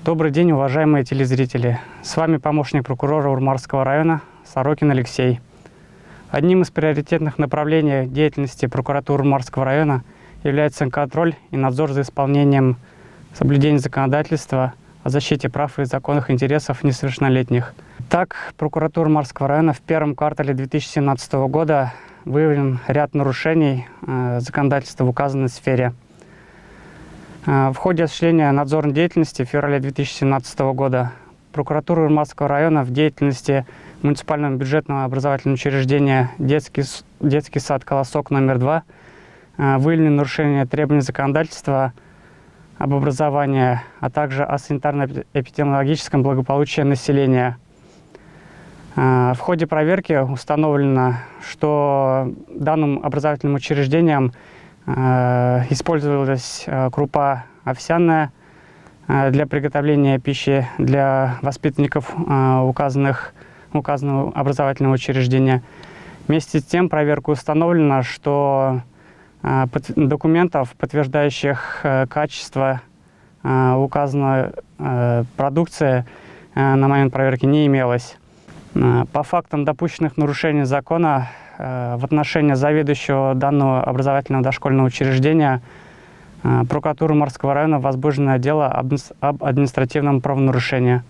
Добрый день, уважаемые телезрители! С вами помощник прокурора Урмарского района Сорокин Алексей. Одним из приоритетных направлений деятельности прокуратуры Урмарского района является контроль и надзор за исполнением соблюдения законодательства о защите прав и законных интересов несовершеннолетних. Так, прокуратура Урмарского района в первом квартале 2017 года выявлен ряд нарушений законодательства в указанной сфере. В ходе осуществления надзорной деятельности в феврале 2017 года прокуратура Урмарского района в деятельности муниципального бюджетного образовательного учреждения детский сад «Колосок» номер 2 выявлены нарушения требований законодательства об образовании, а также о санитарно-эпидемиологическом благополучии населения. В ходе проверки установлено, что данным образовательным учреждением использовалась крупа овсяная для приготовления пищи для воспитанников указанного образовательного учреждения. Вместе с тем, проверкой установлено, что документов, подтверждающих качество указанной продукции, на момент проверки не имелось. По фактам допущенных нарушений закона в отношении заведующего данного образовательного дошкольного учреждения прокуратуры Урмарского района возбуждено дело об административном правонарушении.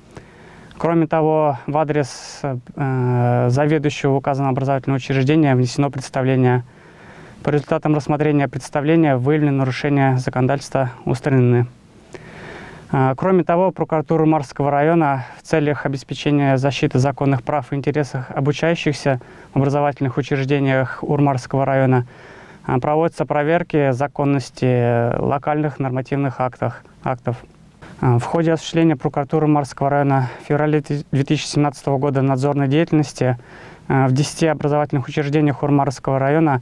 Кроме того, в адрес заведующего указанного образовательного учреждения внесено представление. По результатам рассмотрения представления выявлены нарушения законодательства устранены. Кроме того, прокуратура Урмарского района в целях обеспечения защиты законных прав и интересов обучающихся в образовательных учреждениях Урмарского района проводятся проверки законности локальных нормативных актов. В ходе осуществления прокуратуры Урмарского района в феврале 2017 года надзорной деятельности в 10 образовательных учреждениях Урмарского района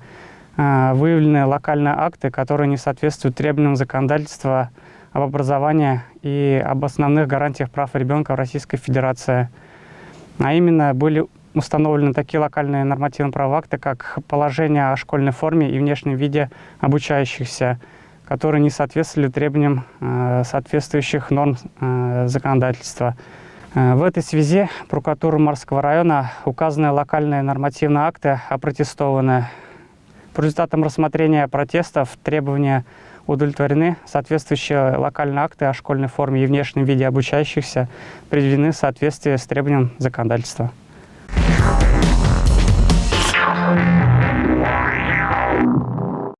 выявлены локальные акты, которые не соответствуют требованиям законодательства об образовании и об основных гарантиях прав ребенка в Российской Федерации. А именно, были установлены такие локальные нормативно-правовые акты, как положение о школьной форме и внешнем виде обучающихся, которые не соответствовали требованиям соответствующих норм законодательства. В этой связи прокуратура Урмарского района указанные локальные нормативные акты опротестованы. По результатам рассмотрения протестов требования удовлетворены, соответствующие локальные акты о школьной форме и внешнем виде обучающихся приведены в соответствии с требованием законодательства.